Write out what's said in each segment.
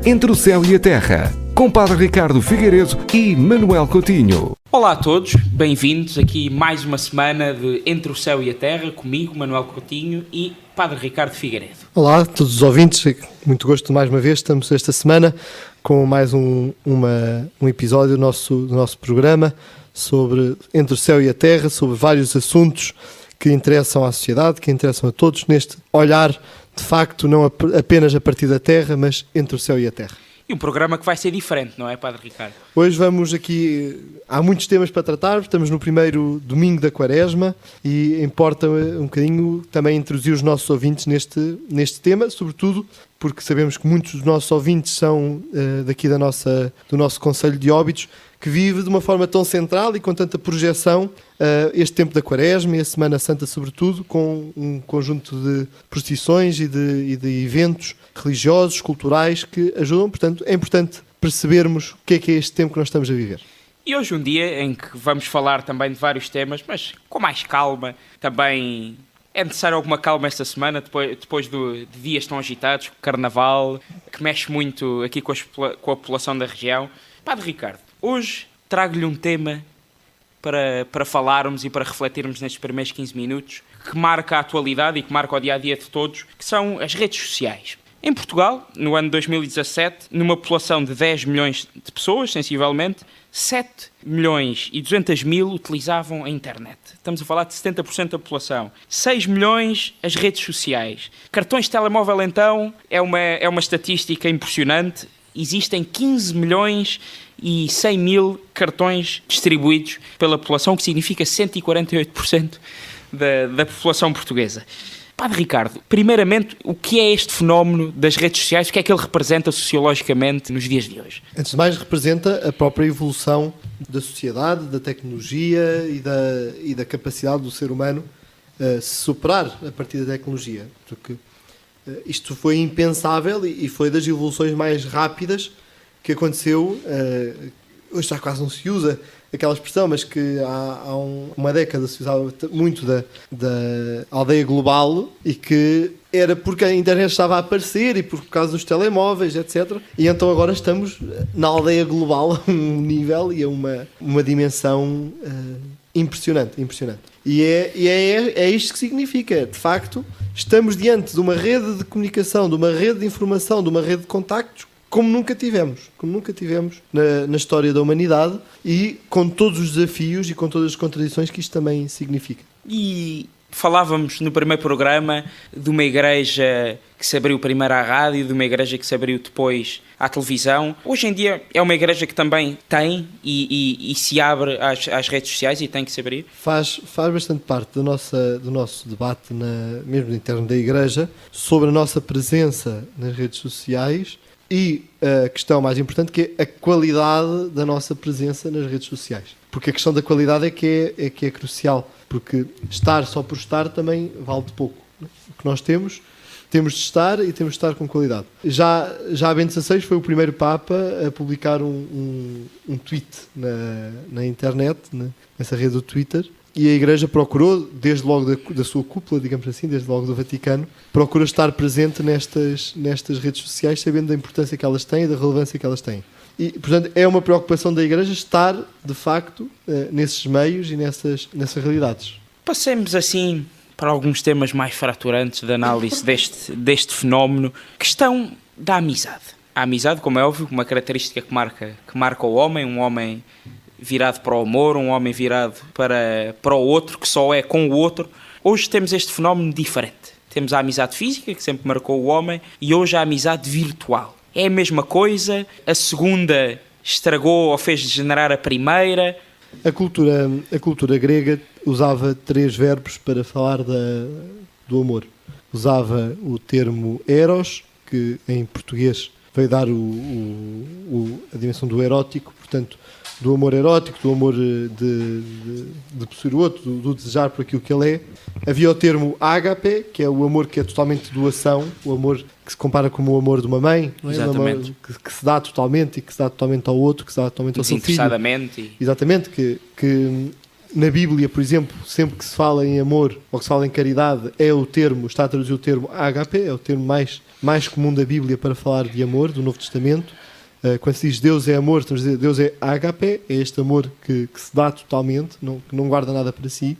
Entre o Céu e a Terra, com Padre Ricardo Figueiredo e Manuel Coutinho. Olá a todos, bem-vindos aqui mais uma semana de Entre o Céu e a Terra, comigo, Manuel Coutinho e Padre Ricardo Figueiredo. Olá a todos os ouvintes, muito gosto mais uma vez, estamos esta semana com mais um episódio do nosso programa sobre Entre o Céu e a Terra, sobre vários assuntos que interessam à sociedade, que interessam a todos, neste olhar, de facto, não apenas a partir da Terra, mas entre o Céu e a Terra. E um programa que vai ser diferente, não é, Padre Ricardo? Hoje vamos aqui, há muitos temas para tratar, estamos no primeiro domingo da Quaresma e importa um bocadinho também introduzir os nossos ouvintes neste tema, sobretudo porque sabemos que muitos dos nossos ouvintes são daqui do nosso Concelho de Óbidos, que vive de uma forma tão central e com tanta projeção este tempo da Quaresma e a Semana Santa sobretudo, com um conjunto de procissões e de eventos religiosos, culturais que ajudam. Portanto, é importante percebermos o que é este tempo que nós estamos a viver. E hoje um dia em que vamos falar também de vários temas, mas com mais calma. Também é necessário alguma calma esta semana, depois de dias tão agitados, Carnaval, que mexe muito aqui com a população da região. Padre Ricardo, hoje trago-lhe um tema para falarmos e para refletirmos nestes primeiros 15 minutos, que marca a atualidade e que marca o dia-a-dia de todos, que são as redes sociais. Em Portugal, no ano 2017, numa população de 10 milhões de pessoas, sensivelmente, 7 milhões e 200 mil utilizavam a internet. Estamos a falar de 70% da população. 6 milhões as redes sociais. Cartões de telemóvel, então, é uma estatística impressionante. Existem 15 milhões e 100 mil cartões distribuídos pela população, o que significa 148% da população portuguesa. Padre Ricardo, primeiramente, o que é este fenómeno das redes sociais? O que é que ele representa sociologicamente nos dias de hoje? Antes de mais, representa a própria evolução da sociedade, da tecnologia e da capacidade do ser humano se superar a partir da tecnologia. Porque isto foi impensável e foi das evoluções mais rápidas que aconteceu. Hoje já quase não se usa aquela expressão, mas que há uma década se usava muito da aldeia global, e que era porque a internet estava a aparecer e por causa dos telemóveis, etc. E então agora estamos na aldeia global a um nível e a uma dimensão impressionante. E é isto que significa. De facto, estamos diante de uma rede de comunicação, de uma rede de informação, de uma rede de contactos, como nunca tivemos na história da humanidade, e com todos os desafios e com todas as contradições que isto também significa. E falávamos no primeiro programa de uma igreja que se abriu primeiro à rádio, de uma igreja que se abriu depois à televisão. Hoje em dia é uma igreja que também tem e se abre às redes sociais e tem que se abrir? Faz bastante parte do nosso debate, mesmo interno da igreja, sobre a nossa presença nas redes sociais. E a questão mais importante, que é a qualidade da nossa presença nas redes sociais. Porque a questão da qualidade é que é crucial. Porque estar só por estar também vale de pouco. O que nós temos de estar e temos de estar com qualidade. Já Bento XVI foi o primeiro Papa a publicar um tweet na internet, nessa rede do Twitter. E a Igreja procurou, desde logo da sua cúpula, digamos assim, desde logo do Vaticano, procura estar presente nestas redes sociais, sabendo da importância que elas têm e da relevância que elas têm. E, portanto, é uma preocupação da Igreja estar, de facto, nesses meios e nessas realidades. Passemos, assim, para alguns temas mais fraturantes de análise deste fenómeno, questão da amizade. A amizade, como é óbvio, uma característica que marca o homem, um homem virado para o amor, um homem virado para o outro, que só é com o outro. Hoje temos este fenómeno diferente. Temos a amizade física, que sempre marcou o homem, e hoje a amizade virtual. É a mesma coisa? A segunda estragou ou fez degenerar a primeira? A cultura grega usava 3 verbos para falar do amor. Usava o termo eros, que em português veio dar a dimensão do erótico, portanto, do amor erótico, do amor de possuir o outro, do desejar por aquilo que ele é. Havia o termo ágape, que é o amor que é totalmente doação, o amor que se compara como o amor de uma mãe, não é? Exatamente. O amor que se dá totalmente e que se dá totalmente ao outro, que se dá totalmente ao seu filho. Desinteressadamente. Exatamente, que na Bíblia, por exemplo, sempre que se fala em amor ou que se fala em caridade, está a traduzir o termo ágape, é o termo mais mais comum da Bíblia para falar de amor, do Novo Testamento. Quando se diz Deus é amor, estamos a dizer Deus é ágape, é este amor que se dá totalmente, que não guarda nada para si.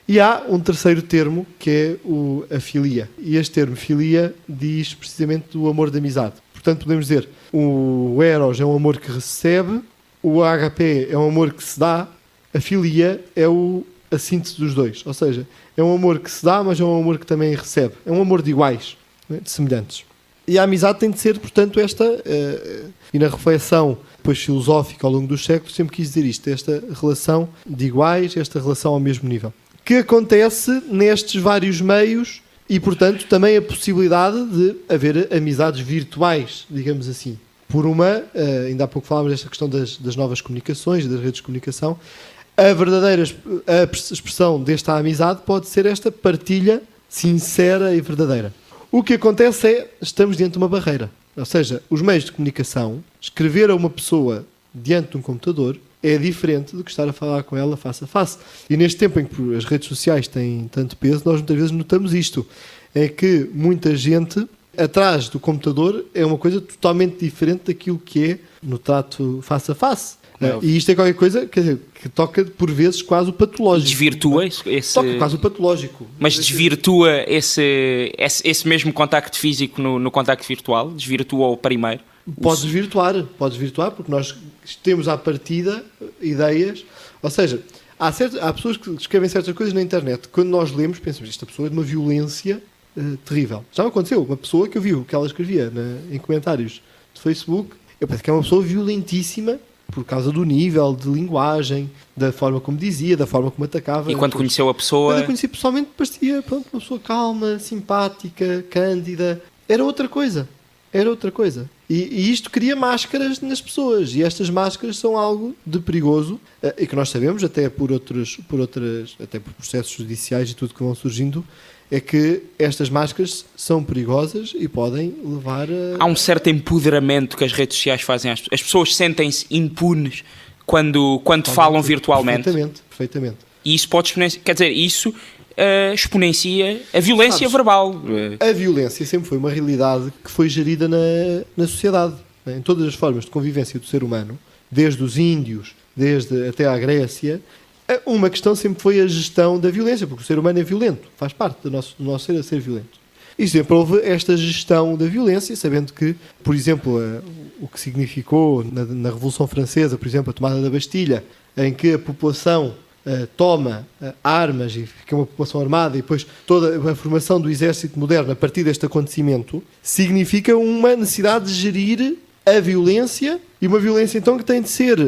E há um terceiro termo, que é a filia. E este termo, filia, diz precisamente do amor de amizade. Portanto, podemos dizer, o eros é um amor que recebe, o agape é um amor que se dá, a filia é a síntese dos dois. Ou seja, é um amor que se dá, mas é um amor que também recebe. É um amor de iguais, de semelhantes. E a amizade tem de ser, portanto, e na reflexão depois filosófica ao longo dos séculos, sempre quis dizer isto, esta relação de iguais, esta relação ao mesmo nível. Que acontece nestes vários meios e, portanto, também a possibilidade de haver amizades virtuais, digamos assim. Ainda há pouco falávamos desta questão das novas comunicações, das redes de comunicação, a verdadeira expressão desta amizade pode ser esta partilha sincera e verdadeira. O que acontece é, estamos diante de uma barreira. Ou seja, os meios de comunicação, escrever a uma pessoa diante de um computador, é diferente do que estar a falar com ela face a face. E neste tempo em que as redes sociais têm tanto peso, nós muitas vezes notamos isto. É que muita gente, atrás do computador, é uma coisa totalmente diferente daquilo que é no trato face a face. E isto é qualquer coisa, quer dizer, que toca por vezes quase o patológico. Desvirtua esse... Toca quase o patológico. Mas desvirtua esse mesmo contacto físico no contacto virtual? Desvirtua o primeiro? Podes virtuar, porque nós temos à partida ideias, ou seja, há pessoas que escrevem certas coisas na internet, quando nós lemos pensamos, esta pessoa é de uma violência terrível. Já me aconteceu, uma pessoa que eu vi o que ela escrevia em comentários de Facebook, eu penso que é uma pessoa violentíssima por causa do nível de linguagem, da forma como dizia, da forma como atacava. E quando conheceu a pessoa... Quando a conheci pessoalmente, parecia uma pessoa calma, simpática, cândida. Era outra coisa. E isto cria máscaras nas pessoas. E estas máscaras são algo de perigoso e que nós sabemos, até por processos judiciais e tudo que vão surgindo, é que estas máscaras são perigosas e podem levar a... Há um certo empoderamento que as redes sociais fazem. As pessoas sentem-se impunes quando falam virtualmente. Perfeitamente. E isso pode exponenciar... Quer dizer, isso... exponencia a violência verbal. A violência sempre foi uma realidade que foi gerida na sociedade, né? Em todas as formas de convivência do ser humano, desde os índios, até à Grécia. Uma questão sempre foi a gestão da violência, porque o ser humano é violento, faz parte do nosso ser a ser violento. E sempre houve esta gestão da violência, sabendo que, por exemplo, o que significou na Revolução Francesa, por exemplo, a tomada da Bastilha, em que a população toma armas e fica uma população armada, e depois toda a formação do exército moderno a partir deste acontecimento, significa uma necessidade de gerir a violência, e uma violência então que tem de ser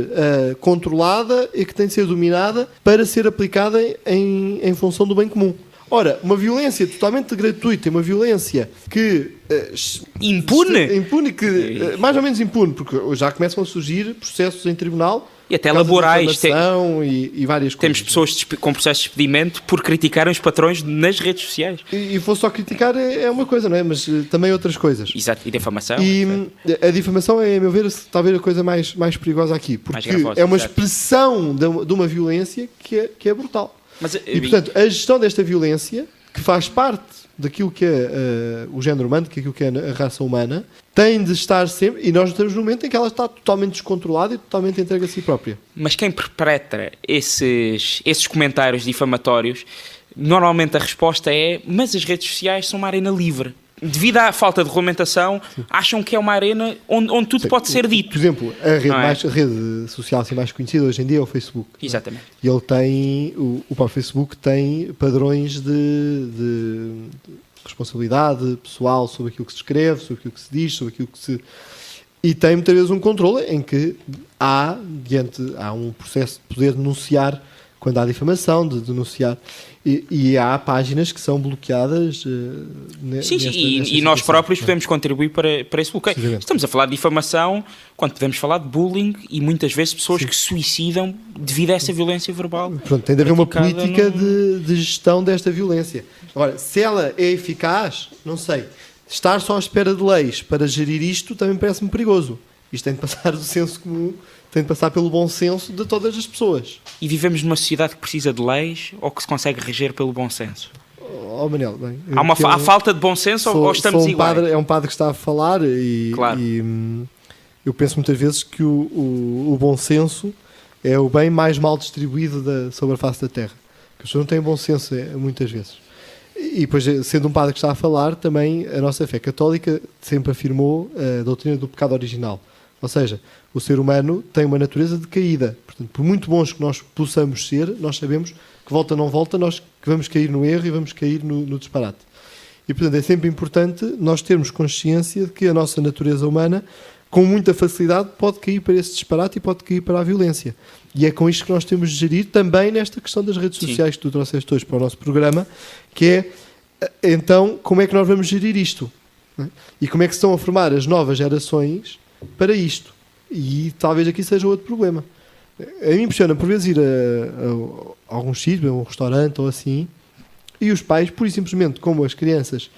controlada e que tem de ser dominada para ser aplicada em função do bem comum. Ora, uma violência totalmente gratuita, uma violência que... impune, que mais ou menos impune, porque já começam a surgir processos em tribunal e até laborais. E várias coisas. Temos pessoas com processo de despedimento por criticarem os patrões nas redes sociais. E for só criticar é uma coisa, não é? Mas também outras coisas. Exato, e difamação. E a difamação é, a meu ver, talvez a coisa mais perigosa aqui, porque gravosa, é uma exato. Expressão de uma violência que é brutal. E, portanto, a gestão desta violência, que faz parte daquilo que é o género humano, daquilo que é a raça humana, tem de estar sempre... E nós estamos no momento em que ela está totalmente descontrolada e totalmente entregue a si própria. Mas quem perpetra esses comentários difamatórios, normalmente a resposta é: mas as redes sociais são uma arena livre. Devido à falta de regulamentação, acham que é uma arena onde tudo pode ser dito. Por exemplo, a rede social assim, mais conhecida hoje em dia é o Facebook. Exatamente. E ele tem, o próprio Facebook tem padrões de responsabilidade pessoal sobre aquilo que se escreve, sobre aquilo que se diz, sobre aquilo que se... E tem muitas vezes um controle em que há um processo de poder denunciar quando há difamação, de denunciar. E há páginas que são bloqueadas. E nós próprios podemos contribuir para esse bloqueio. Estamos a falar de difamação quando podemos falar de bullying e muitas vezes pessoas que se suicidam devido a essa violência verbal. Pronto, tem de haver uma política de gestão desta violência. Agora, se ela é eficaz, não sei. Estar só à espera de leis para gerir isto também parece-me perigoso. Isto tem de passar do senso comum, tem de passar pelo bom senso de todas as pessoas. E vivemos numa sociedade que precisa de leis ou que se consegue reger pelo bom senso? Manel, bem, Há falta de bom senso ou estamos iguais? É um padre que está a falar Claro. e eu penso muitas vezes que o bom senso é o bem mais mal distribuído sobre a face da Terra. Que as pessoas não têm bom senso muitas vezes. E depois, sendo um padre que está a falar, também a nossa fé católica sempre afirmou a doutrina do pecado original. Ou seja, o ser humano tem uma natureza decaída. Portanto, por muito bons que nós possamos ser, nós sabemos que volta ou não volta, nós que vamos cair no erro e vamos cair no disparate. E, portanto, é sempre importante nós termos consciência de que a nossa natureza humana, com muita facilidade, pode cair para esse disparate e pode cair para a violência. E é com isto que nós temos de gerir também nesta questão das redes sociais que tu trouxeste hoje para o nosso programa, que é, então, como é que nós vamos gerir isto? E como é que se estão a formar as novas gerações para isto? E talvez aqui seja outro problema. A mim impressiona por vezes ir a algum sítio, a um restaurante ou assim, e os pais, pura e simplesmente, como as crianças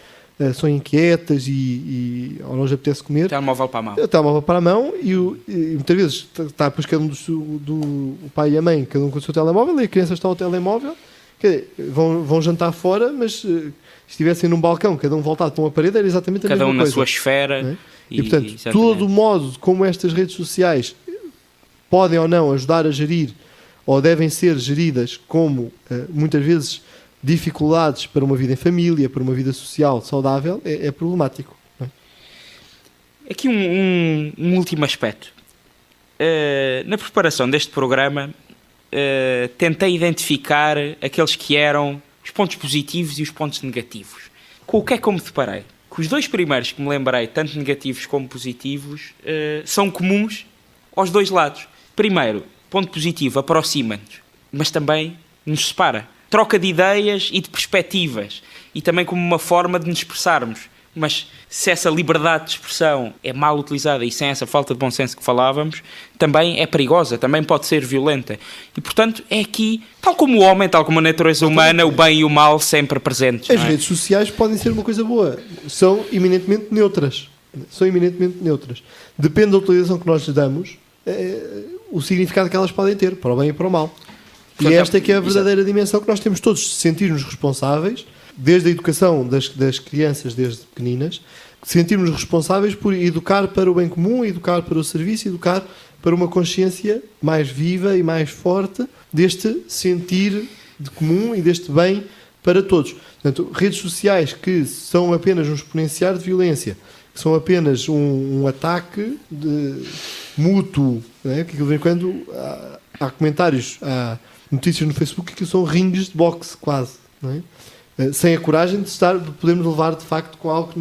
são inquietas e ou não lhes apetece comer, Telemóvel para a mão. Telemóvel para a mão e muitas vezes está depois cada um o pai e a mãe, cada um com o seu telemóvel, e a criança está ao telemóvel, quer dizer, vão jantar fora, mas se estivessem num balcão, cada um voltado para uma parede, era exatamente a mesma coisa. Cada um na sua esfera. Não é? E portanto, todo o modo como estas redes sociais podem ou não ajudar a gerir, ou devem ser geridas como, muitas vezes, dificuldades para uma vida em família, para uma vida social saudável, é problemático. Não é? Aqui um último aspecto. Na preparação deste programa, tentei identificar aqueles que eram os pontos positivos e os pontos negativos. Com o que é que eu me deparei? Que os dois primeiros que me lembrei, tanto negativos como positivos, são comuns aos dois lados. Primeiro, ponto positivo, aproxima-nos, mas também nos separa. Troca de ideias e de perspectivas, e também como uma forma de nos expressarmos. Mas se essa liberdade de expressão é mal utilizada e sem essa falta de bom senso que falávamos, também é perigosa, também pode ser violenta. E, portanto, é aqui, tal como o homem, tal como a natureza humana, o bem e o mal sempre presentes. As redes sociais podem ser uma coisa boa. São eminentemente neutras. Depende da utilização que nós lhes damos, o significado que elas podem ter, para o bem e para o mal. E esta é que é a verdadeira dimensão que nós temos todos de sentir-nos responsáveis, desde a educação das crianças, desde pequeninas, sentirmos responsáveis por educar para o bem comum, educar para o serviço, educar para uma consciência mais viva e mais forte deste sentir de comum e deste bem para todos. Portanto, redes sociais que são apenas um exponenciar de violência, que são apenas um ataque mútuo, não é? Que de vez em quando há comentários, há notícias no Facebook que são ringues de boxe, quase, não é? Sem a coragem de podermos levar de facto com algo que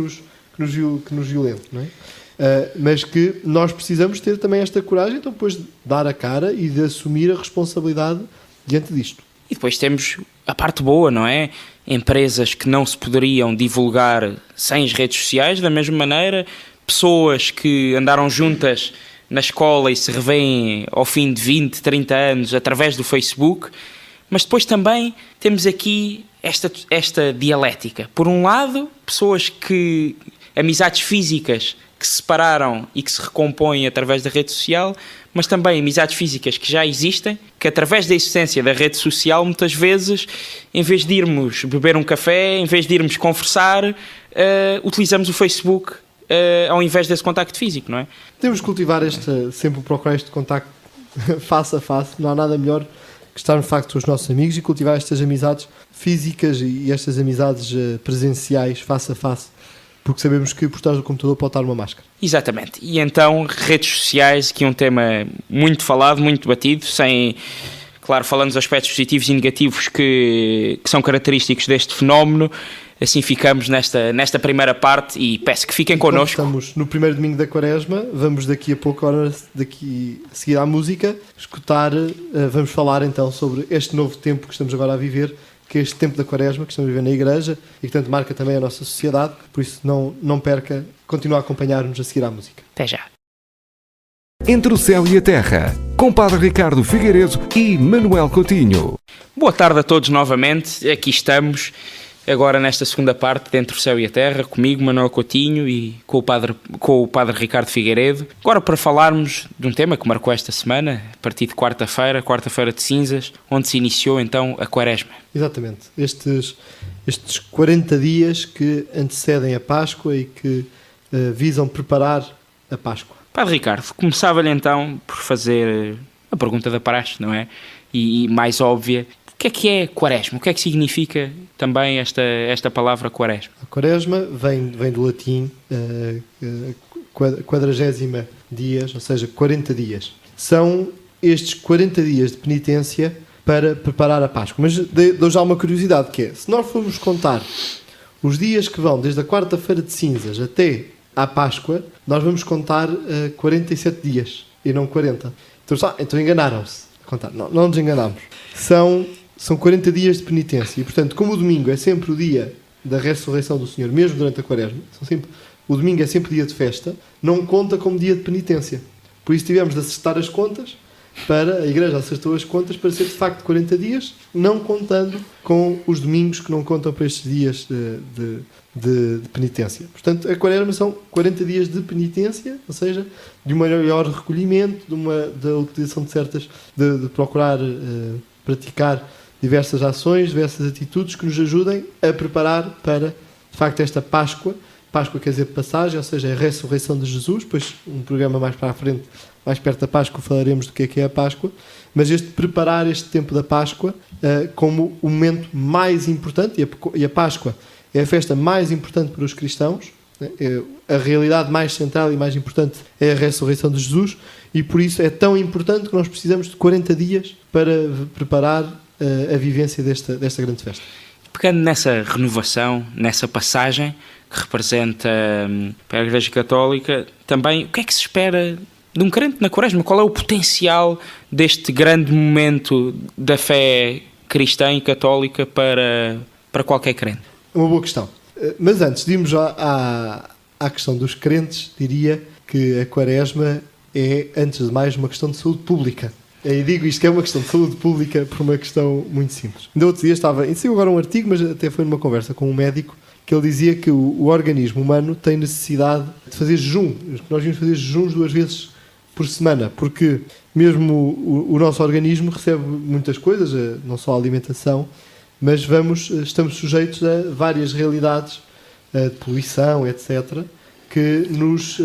nos violente, não é? Mas que nós precisamos ter também esta coragem, então depois de dar a cara e de assumir a responsabilidade diante disto. E depois temos a parte boa, não é? Empresas que não se poderiam divulgar sem as redes sociais, da mesma maneira, pessoas que andaram juntas na escola e se revêem ao fim de 20, 30 anos através do Facebook, mas depois também temos aqui esta dialética. Por um lado, pessoas amizades físicas que se separaram e que se recompõem através da rede social, mas também amizades físicas que já existem, que através da existência da rede social, muitas vezes, em vez de irmos beber um café, em vez de irmos conversar, utilizamos o Facebook ao invés desse contacto físico, não é? Temos que cultivar sempre procurar este contacto face a face. Não há nada melhor que estar, de facto, com os nossos amigos e cultivar estas amizades físicas e estas amizades presenciais, face a face, porque sabemos que por trás do computador pode estar uma máscara. Exatamente. E então, redes sociais, que é um tema muito falado, muito batido, claro, falando dos aspectos positivos e negativos que são característicos deste fenómeno. Assim ficamos nesta primeira parte e peço que fiquem connosco. Estamos no primeiro domingo da Quaresma, vamos daqui a pouco, a seguir à música, vamos falar então sobre este novo tempo que estamos agora a viver, que é este tempo da Quaresma, que estamos a viver na Igreja e que tanto marca também a nossa sociedade, por isso não perca, continua a acompanhar-nos a seguir à música. Até já. Entre o céu e a terra, com Padre Ricardo Figueiredo e Manuel Coutinho. Boa tarde a todos novamente, aqui estamos. Agora nesta segunda parte, de Entre o Céu e a Terra, comigo, Manuel Coutinho, e com o Padre Ricardo Figueiredo. Agora para falarmos de um tema que marcou esta semana, a partir de quarta-feira de cinzas, onde se iniciou então a Quaresma. Exatamente. Estes 40 dias que antecedem a Páscoa e que visam preparar a Páscoa. Padre Ricardo, começava-lhe então por fazer a pergunta da praxe, não é? E mais óbvia, o que é Quaresma? O que é que significa também esta palavra Quaresma? A Quaresma vem do latim 40 dias, ou seja, 40 dias. São estes 40 dias de penitência para preparar a Páscoa. Mas dou já uma curiosidade, que é, se nós formos contar os dias que vão desde a quarta-feira de cinzas até à Páscoa, nós vamos contar 47 dias e não 40. Então enganaram-se a contar. Não nos enganamos. São 40 dias de penitência. E, portanto, como o domingo é sempre o dia da ressurreição do Senhor, mesmo durante a Quaresma, o domingo é sempre dia de festa, não conta como dia de penitência. Por isso tivemos de acertar as contas, a Igreja acertou as contas para ser de facto 40 dias, não contando com os domingos que não contam para estes dias de penitência. Portanto, a Quaresma são 40 dias de penitência, ou seja, de um maior recolhimento, da utilização de de procurar praticar diversas ações, diversas atitudes que nos ajudem a preparar para, de facto, esta Páscoa. Páscoa quer dizer passagem, ou seja, a ressurreição de Jesus. Depois, um programa mais para a frente, mais perto da Páscoa, falaremos do que é a Páscoa. Mas preparar este tempo da Páscoa como o momento mais importante, e a Páscoa é a festa mais importante para os cristãos, a realidade mais central e mais importante é a ressurreição de Jesus, e por isso é tão importante que nós precisamos de 40 dias para preparar a vivência desta grande festa. Pegando nessa renovação, nessa passagem que representa para a Igreja Católica, também o que é que se espera de um crente na Quaresma? Qual é o potencial deste grande momento da fé cristã e católica para qualquer crente? Uma boa questão. Mas antes de irmos à questão dos crentes, diria que a Quaresma é, antes de mais, uma questão de saúde pública. E digo isto que é uma questão de saúde pública por uma questão muito simples. Ainda outro dia saiu agora um artigo, mas até foi numa conversa com um médico, que ele dizia que o organismo humano tem necessidade de fazer jejum. Nós vimos fazer jejuns 2 vezes por semana, porque mesmo o nosso organismo recebe muitas coisas, não só a alimentação, mas estamos sujeitos a várias realidades de poluição, etc., que nos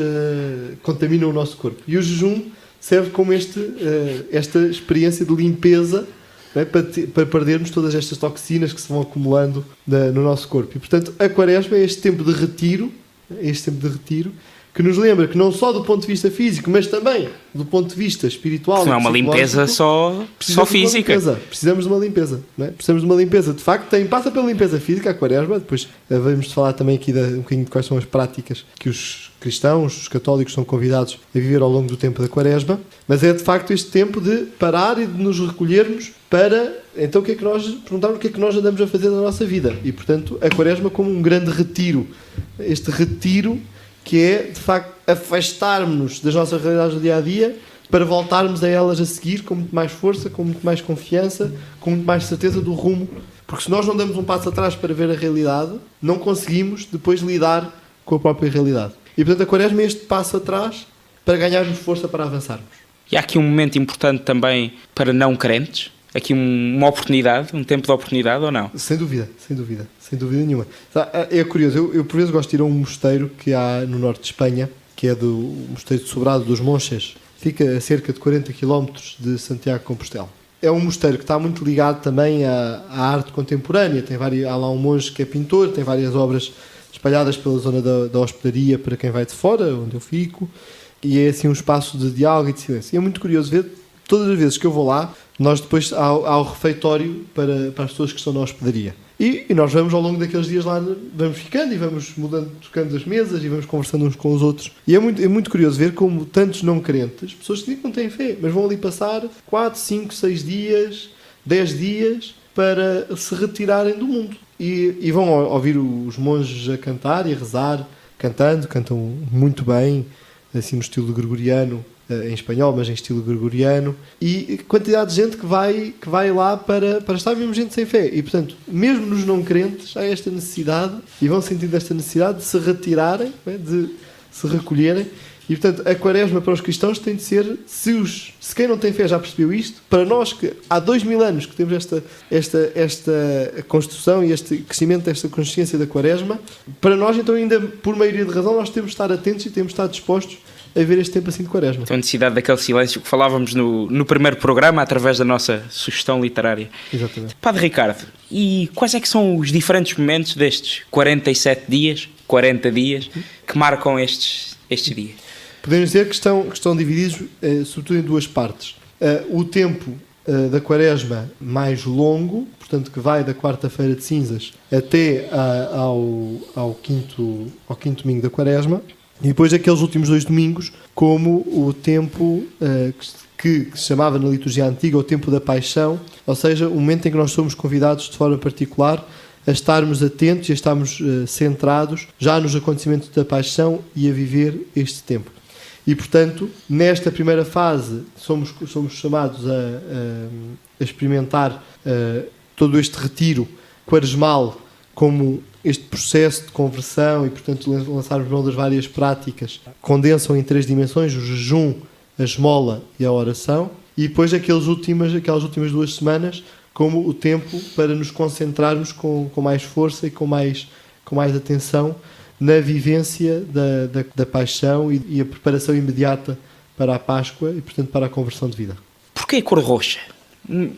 contaminam o nosso corpo. E o jejum serve como esta experiência de limpeza, não é? para perdermos todas estas toxinas que se vão acumulando no nosso corpo. E, portanto, a Quaresma é este tempo de retiro, que nos lembra que não só do ponto de vista físico, mas também do ponto de vista espiritual. Não é uma limpeza só física. Precisamos de uma limpeza. Não é? Precisamos de uma limpeza. De facto, passa pela limpeza física, a Quaresma. Depois vamos falar também aqui um bocadinho de quais são as práticas que os cristãos, os católicos, são convidados a viver ao longo do tempo da Quaresma. Mas é de facto este tempo de parar e de nos recolhermos para, então, perguntarmos o que é que nós andamos a fazer na nossa vida. E, portanto, a Quaresma como um grande retiro. Este retiro que é, de facto, afastarmos-nos das nossas realidades do dia-a-dia para voltarmos a elas a seguir com muito mais força, com muito mais confiança, com muito mais certeza do rumo. Porque se nós não damos um passo atrás para ver a realidade, não conseguimos depois lidar com a própria realidade. E, portanto, a Quaresma é este passo atrás para ganharmos força para avançarmos. E há aqui um momento importante também para não crentes? Aqui uma oportunidade, um tempo de oportunidade ou não? Sem dúvida nenhuma. É curioso, eu por vezes gosto de ir a um mosteiro que há no norte de Espanha, que é do Mosteiro de Sobrado dos Monches, fica a cerca de 40 km de Santiago de Compostela. É um mosteiro que está muito ligado também à arte contemporânea, há lá um monge que é pintor, tem várias obras espalhadas pela zona da hospedaria para quem vai de fora, onde eu fico, e é assim um espaço de diálogo e de silêncio. E é muito curioso ver, todas as vezes que eu vou lá, nós depois há o refeitório para as pessoas que estão na hospedaria. E nós vamos ao longo daqueles dias lá, vamos ficando e vamos tocando as mesas e vamos conversando uns com os outros. E é muito curioso ver como tantos não crentes, pessoas que dizem que não têm fé, mas vão ali passar 4, 5, 6 dias, 10 dias para se retirarem do mundo. E vão ouvir os monges a cantar e a rezar, cantam muito bem, assim no estilo gregoriano, em espanhol, mas em estilo gregoriano, e quantidade de gente que vai lá para estar, mesmo gente sem fé. E, portanto, mesmo nos não crentes, há esta necessidade, e vão sentindo esta necessidade de se retirarem, de se recolherem, E, portanto, a quaresma para os cristãos tem de ser, se quem não tem fé já percebeu isto, para nós que há 2000 anos que temos esta construção e este crescimento desta consciência da quaresma, para nós, então, ainda por maioria de razão, nós temos de estar atentos e temos de estar dispostos a ver este tempo assim de quaresma. Então, a necessidade daquele silêncio que falávamos no primeiro programa, através da nossa sugestão literária. Exatamente. Padre Ricardo, e quais é que são os diferentes momentos destes 47 dias, 40 dias, que marcam estes dias? Podemos dizer que estão divididos, sobretudo, em duas partes. O tempo da quaresma mais longo, portanto, que vai da quarta-feira de cinzas até ao quinto domingo da quaresma, e depois aqueles últimos 2 domingos, como o tempo que se chamava na liturgia antiga o tempo da paixão, ou seja, o momento em que nós somos convidados de forma particular a estarmos atentos e a estarmos centrados já nos acontecimentos da paixão e a viver este tempo. E, portanto, nesta primeira fase somos chamados a experimentar todo este retiro quaresmal como este processo de conversão e, portanto, lançarmos mão das várias práticas que condensam em 3 dimensões, o jejum, a esmola e a oração, e depois aquelas últimas 2 semanas como o tempo para nos concentrarmos com mais força e com mais atenção na vivência da paixão e a preparação imediata para a Páscoa e, portanto, para a conversão de vida. Porquê a cor roxa?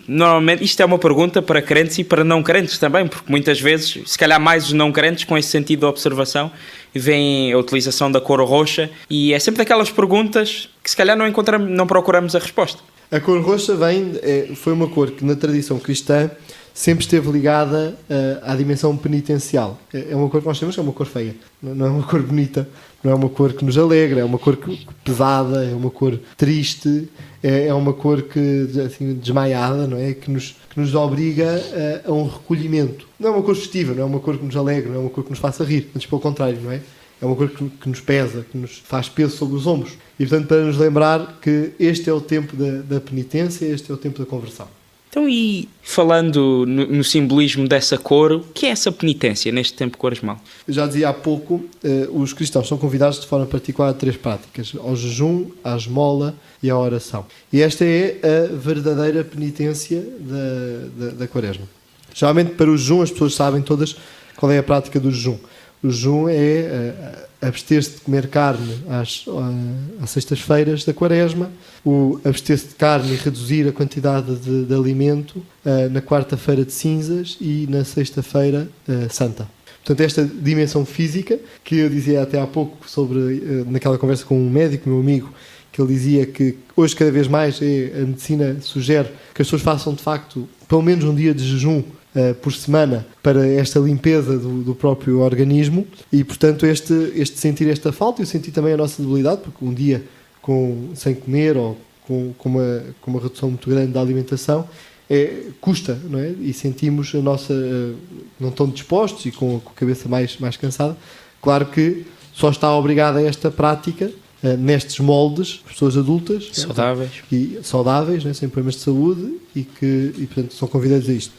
Normalmente isto é uma pergunta para crentes e para não crentes também, porque muitas vezes, se calhar mais os não crentes com esse sentido de observação, veem a utilização da cor roxa e é sempre daquelas perguntas que se calhar não procuramos a resposta. A cor roxa foi uma cor que na tradição cristã sempre esteve ligada à dimensão penitencial. É uma cor que nós temos que é uma cor feia, não é uma cor bonita, não é uma cor que nos alegra, é uma cor pesada, é uma cor triste, é uma cor assim, desmaiada, não é? Que nos obriga a um recolhimento. Não é uma cor festiva, não é uma cor que nos alegra, não é uma cor que nos faça rir, antes pelo contrário, não é? É uma cor que nos pesa, que nos faz peso sobre os ombros. E, portanto, para nos lembrar que este é o tempo da penitência, este é o tempo da conversão. Então, e falando no simbolismo dessa cor, o que é essa penitência neste tempo quaresmal? Eu já dizia há pouco, os cristãos são convidados de forma particular a 3 práticas: ao jejum, à esmola e à oração. E esta é a verdadeira penitência da quaresma. Geralmente, para o jejum, as pessoas sabem todas qual é a prática do jejum. O jejum é abster-se de comer carne às sextas-feiras da quaresma, o abster-se de carne e reduzir a quantidade de alimento na quarta-feira de cinzas e na sexta-feira santa. Portanto, esta dimensão física, que eu dizia até há pouco naquela conversa com um médico, meu amigo, que ele dizia que hoje cada vez mais a medicina sugere que as pessoas façam de facto pelo menos um dia de jejum por semana para esta limpeza do próprio organismo e, portanto, este sentir esta falta e sentir também a nossa debilidade, porque um dia sem comer ou com uma redução muito grande da alimentação custa, não é? E sentimos a nossa não tão dispostos e com a cabeça mais cansada. Claro que só está obrigada a esta prática nestes moldes, pessoas adultas saudáveis, né, sem problemas de saúde e portanto são convidados a isto.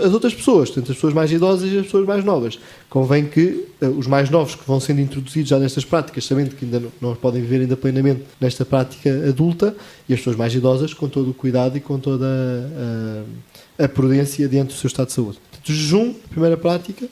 As outras pessoas, portanto, as pessoas mais idosas e as pessoas mais novas, convém que os mais novos que vão sendo introduzidos já nestas práticas, sabendo que ainda não podem viver ainda plenamente nesta prática adulta, e as pessoas mais idosas com todo o cuidado e com toda a prudência diante do seu estado de saúde. Portanto, jejum, primeira prática.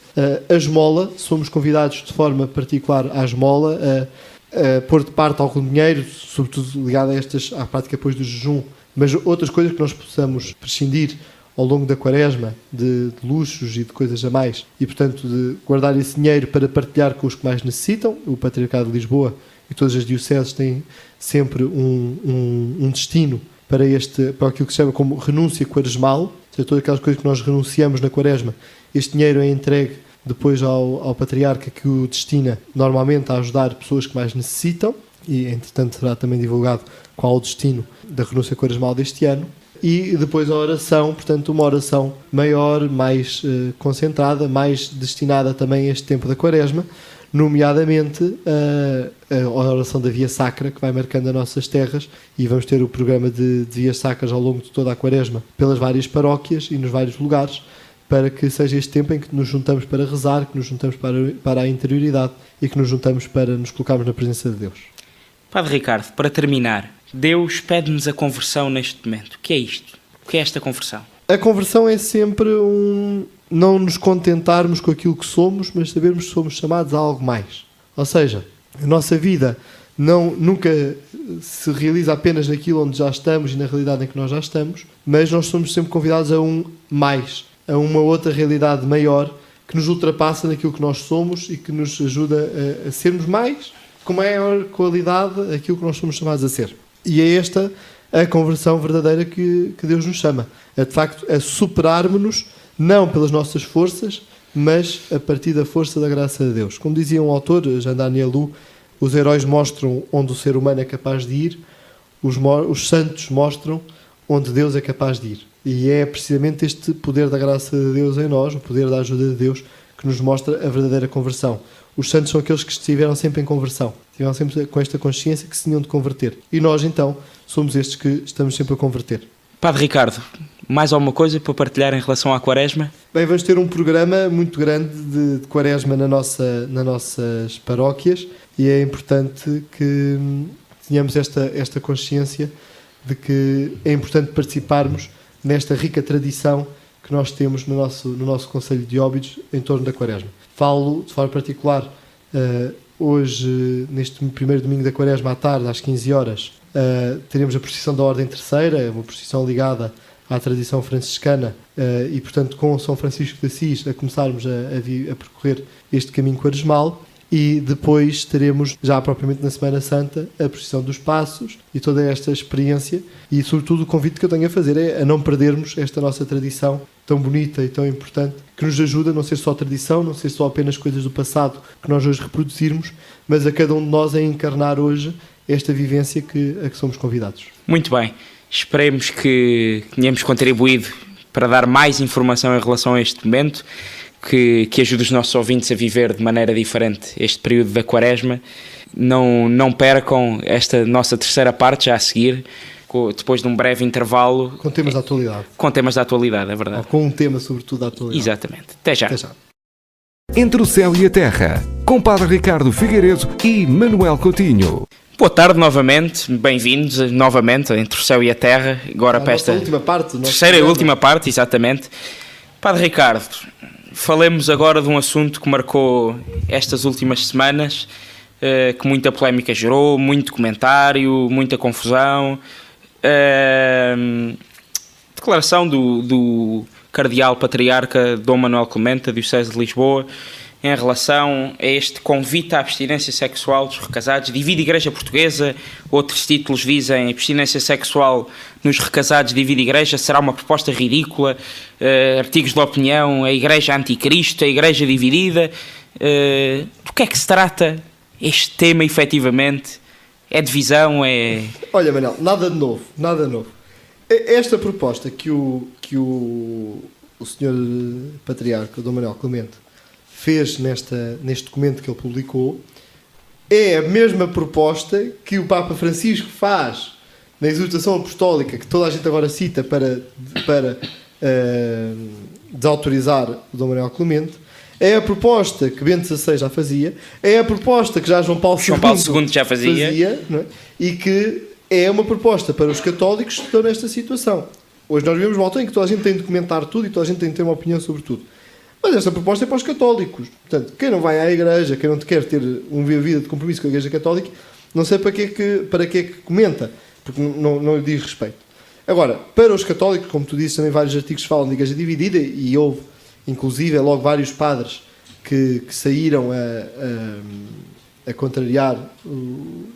A esmola, somos convidados de forma particular à esmola, a pôr de parte algum dinheiro, sobretudo ligado à prática depois do jejum, mas outras coisas que nós possamos prescindir ao longo da quaresma, de luxos e de coisas a mais, e, portanto, de guardar esse dinheiro para partilhar com os que mais necessitam. O Patriarcado de Lisboa e todas as dioceses têm sempre um destino para aquilo que se chama como renúncia quaresmal, ou seja, todas aquelas coisas que nós renunciamos na quaresma. Este dinheiro é entregue depois ao Patriarca, que o destina normalmente a ajudar pessoas que mais necessitam, e, entretanto, será também divulgado qual o destino da renúncia quaresmal deste ano. E depois a oração, portanto, uma oração maior, mais concentrada, mais destinada também a este tempo da quaresma, nomeadamente a oração da Via Sacra, que vai marcando as nossas terras, e vamos ter o programa de Vias Sacras ao longo de toda a quaresma, pelas várias paróquias e nos vários lugares, para que seja este tempo em que nos juntamos para rezar, que nos juntamos para a interioridade e que nos juntamos para nos colocarmos na presença de Deus. Padre Ricardo, para terminar, Deus pede-nos a conversão neste momento. O que é isto? O que é esta conversão? A conversão é sempre não nos contentarmos com aquilo que somos, mas sabermos que somos chamados a algo mais. Ou seja, a nossa vida nunca se realiza apenas naquilo onde já estamos e na realidade em que nós já estamos, mas nós somos sempre convidados a um mais, a uma outra realidade maior que nos ultrapassa naquilo que nós somos e que nos ajuda a sermos mais, com maior qualidade, aquilo que nós somos chamados a ser. E é esta a conversão verdadeira que Deus nos chama. É, de facto, a superarmos-nos, não pelas nossas forças, mas a partir da força da graça de Deus. Como dizia um autor, Jean Daniel Lu, os heróis mostram onde o ser humano é capaz de ir, os santos mostram onde Deus é capaz de ir. E é precisamente este poder da graça de Deus em nós, o poder da ajuda de Deus, que nos mostra a verdadeira conversão. Os santos são aqueles que estiveram sempre em conversão, estiveram sempre com esta consciência que se tinham de converter. E nós, então, somos estes que estamos sempre a converter. Padre Ricardo, mais alguma coisa para partilhar em relação à Quaresma? Bem, vamos ter um programa muito grande de Quaresma nas nossas paróquias e é importante que tenhamos esta consciência de que é importante participarmos nesta rica tradição que nós temos no nosso Conselho de Óbidos em torno da Quaresma. Falo de forma particular hoje, neste primeiro domingo da Quaresma, à tarde, às 15 horas, teremos a procissão da Ordem Terceira, uma procissão ligada à tradição franciscana e, portanto, com São Francisco de Assis, a começarmos a percorrer este caminho quaresmal. E depois teremos, já propriamente na Semana Santa, a procissão dos Passos e toda esta experiência. E, sobretudo, o convite que eu tenho a fazer é a não perdermos esta nossa tradição tão bonita e tão importante, que nos ajuda a não ser só tradição, não ser só apenas coisas do passado que nós hoje reproduzirmos, mas a cada um de nós a encarnar hoje esta vivência a que somos convidados. Muito bem. Esperemos que tenhamos contribuído para dar mais informação em relação a este momento, que ajude os nossos ouvintes a viver de maneira diferente este período da Quaresma. Não percam esta nossa terceira parte já a seguir, depois de um breve intervalo. Com temas da atualidade. Com temas da atualidade, é verdade. Ou com um tema, sobretudo, da atualidade. Exatamente. Até já. Até já. Entre o Céu e a Terra, com Padre Ricardo Figueiredo e Manuel Coutinho. Boa tarde novamente, bem-vindos novamente Entre o Céu e a Terra, agora para esta última parte, terceira e última parte, exatamente. Padre Ricardo, falemos agora de um assunto que marcou estas últimas semanas, que muita polémica gerou, muito comentário, muita confusão. Declaração do Cardeal Patriarca Dom Manuel Clemente, da Diocese de Lisboa, em relação a este convite à abstinência sexual dos recasados. Divide a Igreja Portuguesa, outros títulos dizem abstinência sexual nos recasados divide a Igreja, será uma proposta ridícula, artigos de opinião, a Igreja anticristo, a Igreja dividida. Do que é que se trata este tema, efetivamente? É divisão? Olha, Manuel, nada de novo. Esta proposta que o Sr. Patriarca, Dom Manuel Clemente, fez neste documento que ele publicou, é a mesma proposta que o Papa Francisco faz na exortação apostólica, que toda a gente agora cita para desautorizar o Dom Manuel Clemente. É a proposta que Bento XVI já fazia, é a proposta que já João Paulo II já fazia, não é? E que é uma proposta para os católicos que estão nesta situação. Hoje nós vivemos uma altura em que toda a gente tem de comentar tudo e toda a gente tem de ter uma opinião sobre tudo. Mas esta proposta é para os católicos. Portanto, quem não vai à igreja, quem não quer ter uma vida de compromisso com a Igreja Católica, não sei para que é que comenta, porque não lhe diz respeito. Agora, para os católicos, como tu dizes, também vários artigos falam de Igreja dividida, e houve, inclusive, logo vários padres que saíram a contrariar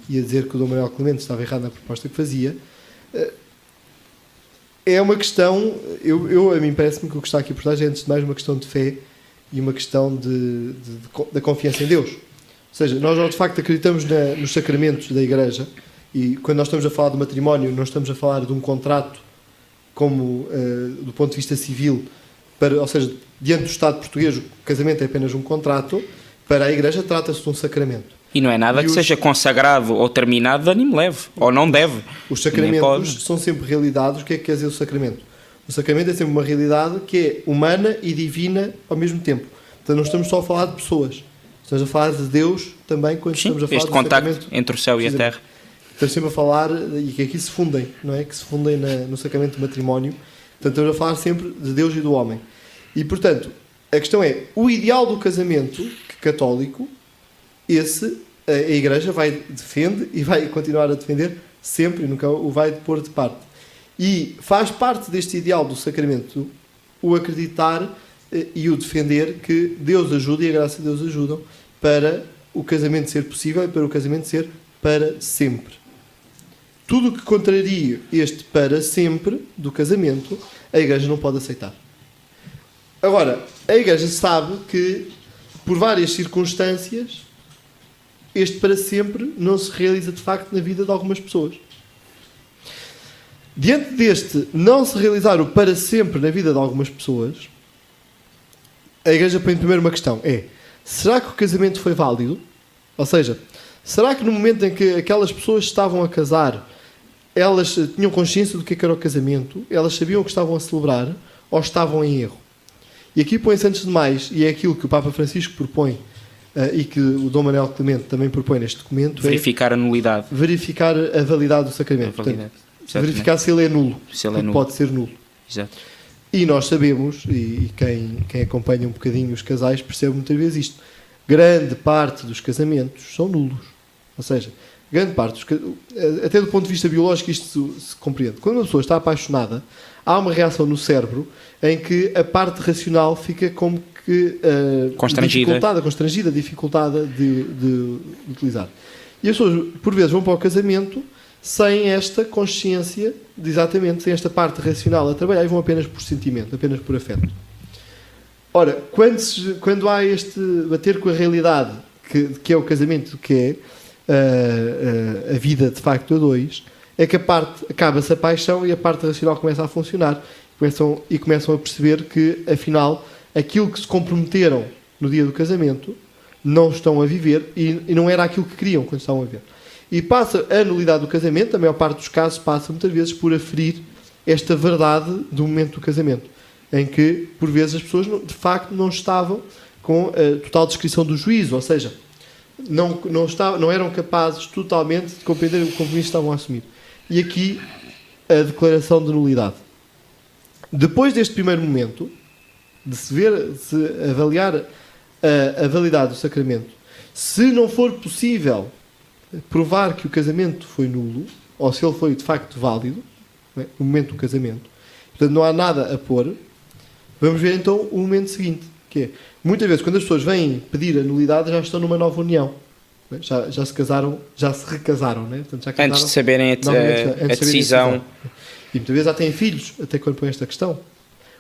e a dizer que o Dom Manuel Clemente estava errado na proposta que fazia. É uma questão, a mim parece-me que o que está aqui por trás é, antes de mais, uma questão de fé e uma questão da confiança em Deus. Ou seja, nós de facto acreditamos nos sacramentos da Igreja, e quando nós estamos a falar de matrimónio, não estamos a falar de um contrato como do ponto de vista civil, ou seja, diante do Estado português o casamento é apenas um contrato, para a Igreja trata-se de um sacramento. E não é nada que seja consagrado ou terminado de animo leve, ou não deve. Os sacramentos são sempre realidades. O que é que quer dizer o sacramento? O sacramento é sempre uma realidade que é humana e divina ao mesmo tempo. Portanto, não estamos só a falar de pessoas. Estamos a falar de Deus também quando estamos a falar este do contacto sacramento entre o céu e a terra. estamos sempre a falar, e que aqui se fundem, não é? Que se fundem no sacramento do matrimónio. Portanto, estamos a falar sempre de Deus e do homem. E, portanto, a questão é, o ideal do casamento católico, a Igreja defende e vai continuar a defender sempre, e nunca o vai pôr de parte. E faz parte deste ideal do sacramento o acreditar e o defender que Deus ajuda e a graça de Deus ajudam para o casamento ser possível e para o casamento ser para sempre. Tudo o que contraria este para sempre do casamento, a Igreja não pode aceitar. Agora, a Igreja sabe que, por várias circunstâncias, este para sempre não se realiza de facto na vida de algumas pessoas. Diante deste não se realizar o para sempre na vida de algumas pessoas, a Igreja põe primeiro uma questão, será que o casamento foi válido? Ou seja, será que no momento em que aquelas pessoas estavam a casar, elas tinham consciência do que era o casamento, elas sabiam o que estavam a celebrar, ou estavam em erro? E aqui põe-se antes de mais, e é aquilo que o Papa Francisco propõe, e que o Dom Manuel Clemente também propõe neste documento, verificar a nulidade. Verificar a validade do sacramento. Portanto, verificar se ele é nulo. Se ele é nulo. Pode ser nulo. Exato. E nós sabemos, e quem acompanha um bocadinho os casais percebe muitas vezes isto, grande parte dos casamentos são nulos. Ou seja, grande parte, até do ponto de vista biológico isto se compreende. Quando uma pessoa está apaixonada, há uma reação no cérebro em que a parte racional fica como que constrangida, dificultada de utilizar. E as pessoas, por vezes, vão para o casamento sem esta consciência, sem esta parte racional a trabalhar, e vão apenas por sentimento, apenas por afeto. Ora, quando há este bater com a realidade que é o casamento, que é a vida de facto a dois, é que acaba-se a paixão e a parte racional começa a funcionar e começam a perceber que, afinal, aquilo que se comprometeram no dia do casamento não estão a viver e não era aquilo que queriam quando estavam a ver. E passa a nulidade do casamento, a maior parte dos casos passa muitas vezes por aferir esta verdade do momento do casamento, em que, por vezes, as pessoas de facto não estavam com a total descrição do juízo, ou seja, não eram capazes totalmente de compreender o compromisso que estavam a assumir. E aqui a declaração de nulidade. Depois deste primeiro momento, de se avaliar a validade do sacramento, se não for possível provar que o casamento foi nulo, ou se ele foi de facto válido, no momento do casamento, portanto não há nada a pôr, vamos ver então o momento seguinte, que é, muitas vezes quando as pessoas vêm pedir a nulidade já estão numa nova união, já se casaram, já se recasaram, né? Portanto, já casaram, antes de saberem a decisão. E muitas vezes já têm filhos, até quando põe esta questão.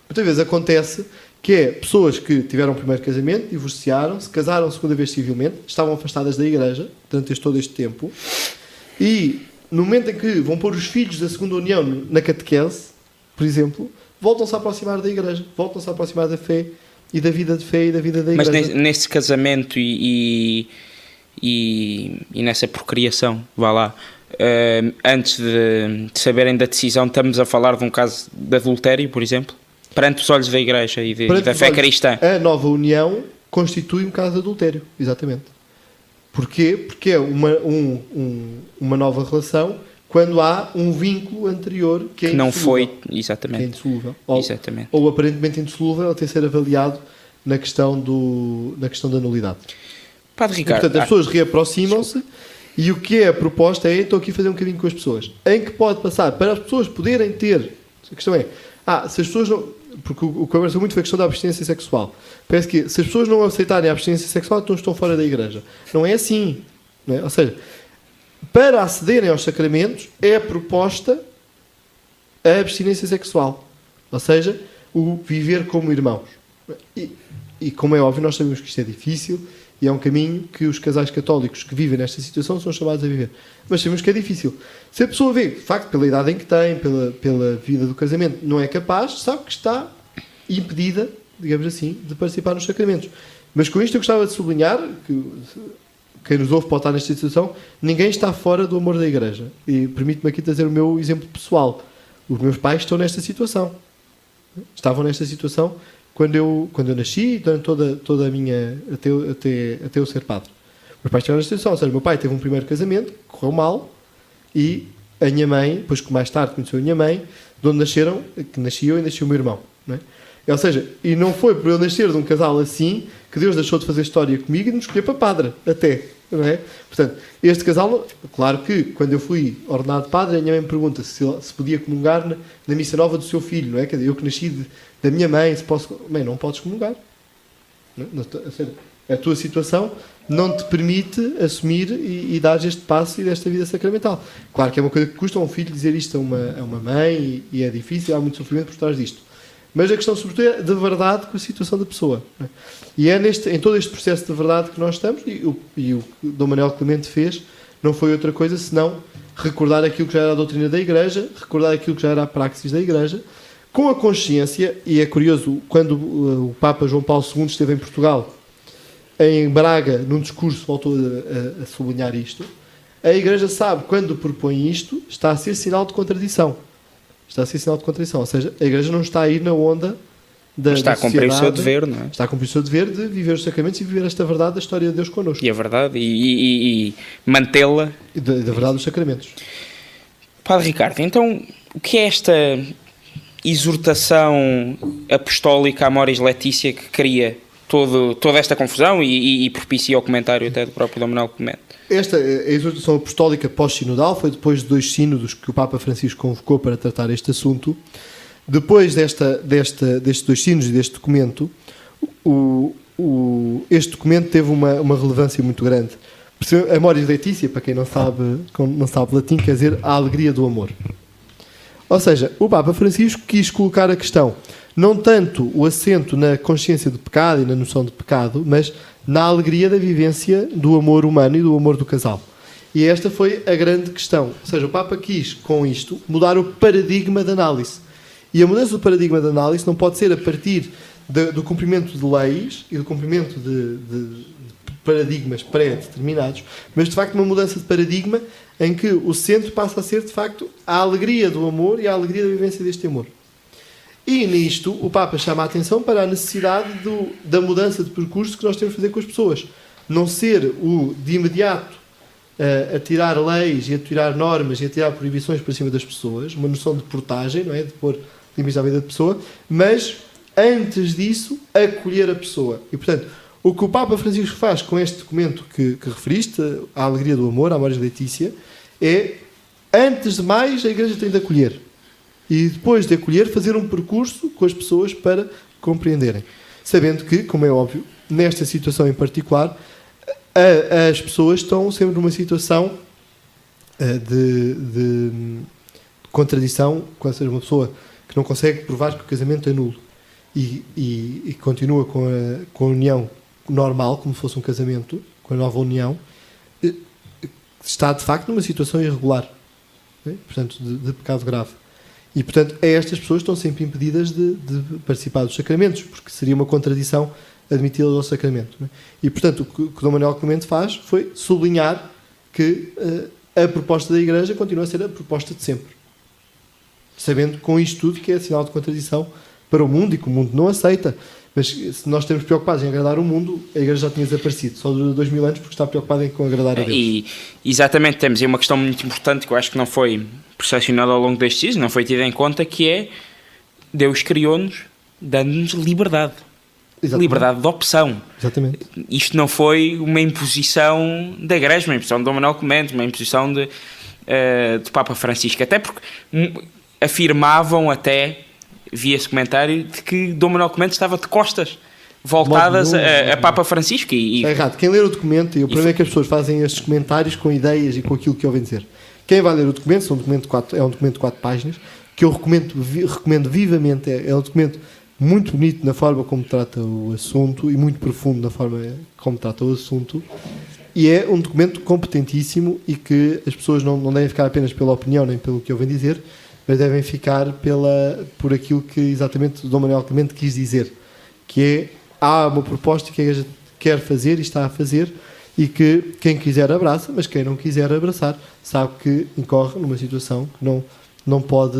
Muitas vezes acontece que é pessoas que tiveram o primeiro casamento, divorciaram-se, casaram a segunda vez civilmente, estavam afastadas da Igreja durante todo este tempo, e no momento em que vão pôr os filhos da segunda união na catequese, por exemplo, voltam-se a aproximar da Igreja, voltam-se a aproximar da fé e da vida de fé e da vida da Igreja. Mas nesse casamento e nessa procriação, vá lá, antes de saberem da decisão, estamos a falar de um caso de adultério, por exemplo? Perante os olhos da Igreja e da fé cristã. A nova união constitui um caso de adultério, exatamente. Porquê? Porque é uma nova relação quando há um vínculo anterior que não foi, exatamente. Que é indissolúvel. Ou aparentemente indissolúvel, até ser avaliado na questão da nulidade. Padre Ricardo. Portanto, as pessoas reaproximam-se e o que é a proposta é, estou aqui a fazer um caminho com as pessoas, em que pode passar para as pessoas poderem ter, a questão é, se as pessoas não, porque o que conversa muito foi a questão da abstinência sexual. Parece que se as pessoas não aceitarem a abstinência sexual, então estão fora da Igreja. Não é assim. Não é? Ou seja, para acederem aos sacramentos, é a proposta a abstinência sexual. Ou seja, o viver como irmãos. E como é óbvio, nós sabemos que isto é difícil e é um caminho que os casais católicos que vivem nesta situação são chamados a viver. Mas sabemos que é difícil. Se a pessoa vê, de facto, pela idade em que tem, pela vida do casamento, não é capaz, sabe que está impedida, digamos assim, de participar nos sacramentos. Mas com isto eu gostava de sublinhar que quem nos ouve pode estar nesta situação, ninguém está fora do amor da Igreja. E permite-me aqui trazer o meu exemplo pessoal. Os meus pais estão nesta situação. Estavam nesta situação quando eu nasci, durante toda a minha, até eu ser padre. Meus pais estiveram nesta situação. Ou seja, meu pai teve um primeiro casamento, correu mal, e a minha mãe, depois que mais tarde conheceu a minha mãe, de onde nasceram, que nasci eu e nasceu o meu irmão, não é? Ou seja, e não foi por eu nascer de um casal assim que Deus deixou de fazer história comigo e de me escolher para padre, até, não é? Portanto, este casal, claro que quando eu fui ordenado padre, a minha mãe me pergunta se podia comungar na missa nova do seu filho, não é? Quer dizer, eu que nasci da minha mãe, se posso... Mãe, não podes comungar. Não, ou seja, a tua situação não te permite assumir e dar este passo e desta vida sacramental. Claro que é uma coisa que custa a um filho dizer isto a uma mãe e é difícil, há muito sofrimento por trás disto. Mas a questão, sobretudo, é de verdade com a situação da pessoa. Não é? E é em todo este processo de verdade que nós estamos, e o que Dom Manuel Clemente fez não foi outra coisa senão recordar aquilo que já era a doutrina da Igreja, recordar aquilo que já era a praxis da Igreja, com a consciência, e é curioso, quando o Papa João Paulo II esteve em Portugal, em Braga, num discurso, voltou a sublinhar isto, a Igreja sabe, quando propõe isto, está a ser sinal de contradição. Está a ser sinal de contradição. Ou seja, a Igreja não está a ir na onda da Está a cumprir o seu dever, não é? Está a cumprir o seu dever de viver os sacramentos e viver esta verdade da história de Deus connosco. E a verdade, e mantê-la. Da verdade dos sacramentos. Padre Ricardo, então, o que é esta exortação apostólica Amoris Laetitia que cria toda esta confusão e propicia o comentário até do próprio Dom Manuel Clemente? Esta a exortação apostólica pós-sinodal foi depois de 2 sínodos que o Papa Francisco convocou para tratar este assunto. Depois destes 2 sínodos e deste documento, este documento teve uma relevância muito grande. Amoris Laetitia, para quem não sabe latim, quer dizer a alegria do amor. Ou seja, o Papa Francisco quis colocar a questão, não tanto o acento na consciência de pecado e na noção de pecado, mas na alegria da vivência do amor humano e do amor do casal. E esta foi a grande questão. Ou seja, o Papa quis, com isto, mudar o paradigma de análise. E a mudança do paradigma de análise não pode ser a partir do cumprimento de leis e do cumprimento de paradigmas pré-determinados, mas de facto uma mudança de paradigma em que o centro passa a ser de facto a alegria do amor e a alegria da vivência deste amor. E nisto o Papa chama a atenção para a necessidade da mudança de percurso que nós temos de fazer com as pessoas. Não ser de imediato a tirar leis e a tirar normas e a tirar proibições para cima das pessoas, uma noção de portagem, não é? De pôr limites à vida da pessoa, mas antes disso acolher a pessoa. E portanto, o que o Papa Francisco faz com este documento que referiste, a alegria do amor, a Amoris Laetitia, é, antes de mais, a Igreja tem de acolher. E depois de acolher, fazer um percurso com as pessoas para compreenderem. Sabendo que, como é óbvio, nesta situação em particular, as pessoas estão sempre numa situação de contradição, ou seja, uma pessoa que não consegue provar que o casamento é nulo e continua com a união normal, como se fosse um casamento, com a nova união, está de facto numa situação irregular, né? Portanto, de pecado grave. E portanto, estas pessoas estão sempre impedidas de participar dos sacramentos, porque seria uma contradição admiti-las ao sacramento, né? E portanto, o que Dom Manuel Clemente faz foi sublinhar que a proposta da Igreja continua a ser a proposta de sempre, sabendo com isto tudo que é sinal de contradição para o mundo e que o mundo não aceita. Mas se nós estamos preocupados em agradar o mundo, a Igreja já tinha desaparecido. Só dura 2000 anos porque está preocupada em agradar a Deus. E exatamente, temos aí uma questão muito importante que eu acho que não foi percepcionada ao longo destes dias, não foi tida em conta, que é Deus criou-nos dando-nos liberdade. Exatamente. Liberdade de opção. Exatamente. Isto não foi uma imposição da Igreja, uma imposição de Dom Manuel Clemente, uma imposição de Papa Francisco. Até porque afirmavam até, via esse comentário, de que Dom Manuel Clemente estava de costas voltadas a Papa Francisco. É errado. Quem ler o documento, e o problema é que as pessoas fazem estes comentários com ideias e com aquilo que ouvem dizer. Quem vai ler o documento, é um documento de 4 páginas, que eu recomendo vivamente. É um documento muito bonito na forma como trata o assunto e muito profundo na forma como trata o assunto. E é um documento competentíssimo e que as pessoas não devem ficar apenas pela opinião nem pelo que ouvem dizer, mas devem ficar por aquilo que exatamente Dom Manuel Clemente quis dizer, que é, há uma proposta que a Igreja quer fazer e está a fazer, e que quem quiser abraça, mas quem não quiser abraçar sabe que incorre numa situação que não pode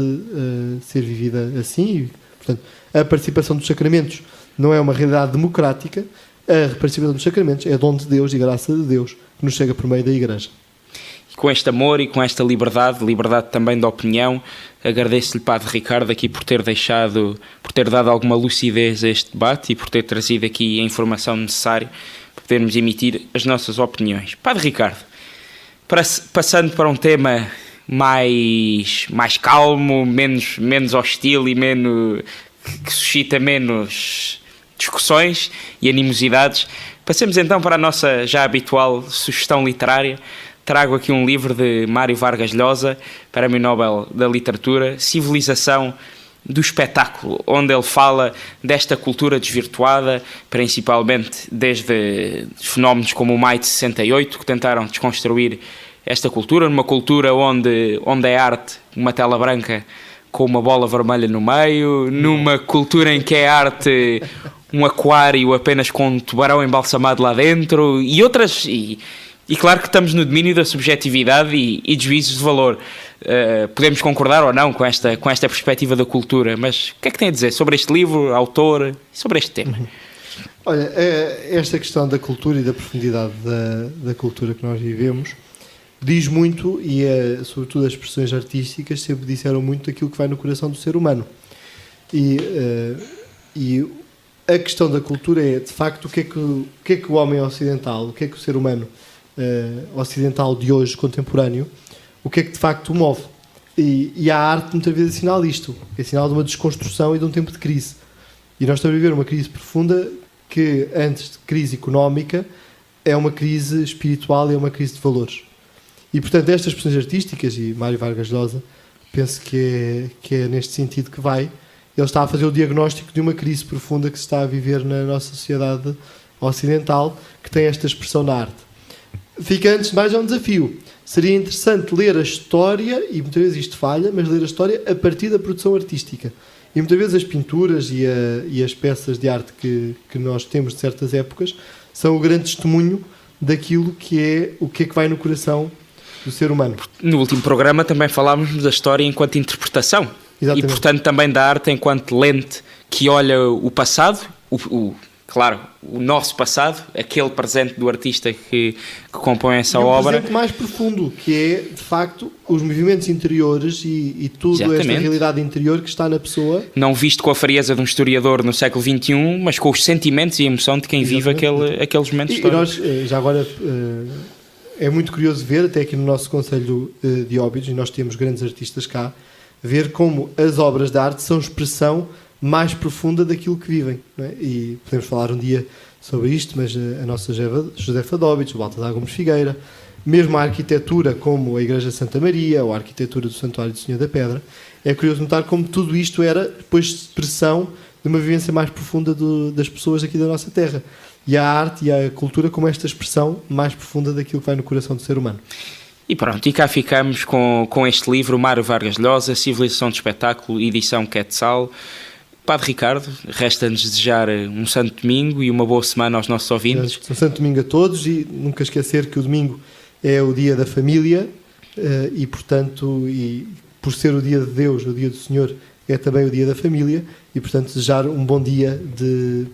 ser vivida assim. E, portanto, a participação dos sacramentos não é uma realidade democrática. A participação dos sacramentos é dom de Deus e graça de Deus que nos chega por meio da Igreja. com este amor e com esta liberdade também de opinião. Agradeço-lhe, Padre Ricardo, aqui por ter dado alguma lucidez a este debate e por ter trazido aqui a informação necessária para podermos emitir as nossas opiniões. Padre Ricardo, passando para um tema mais calmo, menos hostil e que suscita menos discussões e animosidades, passemos então para a nossa já habitual sugestão literária. Trago aqui um livro de Mário Vargas Llosa, Prémio Nobel da Literatura, Civilização do Espetáculo, onde ele fala desta cultura desvirtuada, principalmente desde fenómenos como o Maio de 68, que tentaram desconstruir esta cultura, numa cultura onde é arte uma tela branca com uma bola vermelha no meio, numa cultura em que é arte um aquário apenas com um tubarão embalsamado lá dentro, e outras... E claro que estamos no domínio da subjetividade e de juízos de valor. Podemos concordar ou não com esta perspectiva da cultura, mas o que é que tem a dizer sobre este livro, autor, sobre este tema? Olha, esta questão da cultura e da profundidade da cultura que nós vivemos diz muito, e sobretudo as expressões artísticas sempre disseram muito daquilo que vai no coração do ser humano. E a questão da cultura é, de facto, o que é que o homem ocidental, o que é que o ser humano ocidental de hoje, contemporâneo, o que é que de facto o move. E a arte muitas vezes é sinal disto, é sinal de uma desconstrução e de um tempo de crise. E nós estamos a viver uma crise profunda que, antes de crise económica, é uma crise espiritual e é uma crise de valores. E, portanto, estas expressões artísticas, e Mário Vargas Llosa, penso que é neste sentido que vai, ele está a fazer o diagnóstico de uma crise profunda que se está a viver na nossa sociedade ocidental, que tem esta expressão na arte. Fica, antes de mais, um desafio. Seria interessante ler a história, e muitas vezes isto falha, mas ler a história a partir da produção artística. E muitas vezes as pinturas e as peças de arte que nós temos de certas épocas são o grande testemunho daquilo que é o que vai no coração do ser humano. No último programa também falámos da história enquanto interpretação. Exatamente. E, portanto, também da arte enquanto lente que olha o passado, claro, o nosso passado, aquele presente do artista que compõe essa obra. Um presente mais profundo, que é, de facto, os movimentos interiores e tudo esta realidade interior que está na pessoa. Não visto com a frieza de um historiador no século XXI, mas com os sentimentos e a emoção de quem vive aqueles momentos históricos. E nós, já agora, é muito curioso ver, até aqui no nosso Conselho de Óbidos, e nós temos grandes artistas cá, ver como as obras de arte são expressão mais profunda daquilo que vivem, não é? E podemos falar um dia sobre isto, mas a nossa Josefa de Óbidos, o Baltasar Gomes Figueira, mesmo a arquitetura como a Igreja de Santa Maria ou a arquitetura do Santuário do Senhor da Pedra, é curioso notar como tudo isto era depois expressão de uma vivência mais profunda das pessoas aqui da nossa terra. E a arte e a cultura como esta expressão mais profunda daquilo que vai no coração do ser humano. E pronto, e cá ficamos com este livro, Mário Vargas Llosa, Civilização do Espetáculo, edição Quetzal. Padre Ricardo, resta-nos desejar um santo domingo e uma boa semana aos nossos ouvintes. Um santo domingo a todos, e nunca esquecer que o domingo é o dia da família e, portanto, e por ser o dia de Deus, o dia do Senhor, é também o dia da família, e, portanto, desejar um bom dia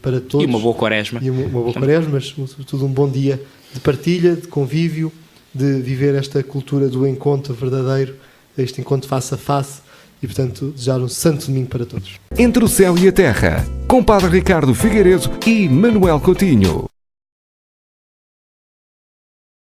para todos. E uma boa quaresma. E uma boa quaresma, mas sobretudo um bom dia de partilha, de convívio, de viver esta cultura do encontro verdadeiro, este encontro face a face, e, portanto, desejar um santo domingo para todos. Entre o céu e a terra, com Padre Ricardo Figueiredo e Manuel Coutinho.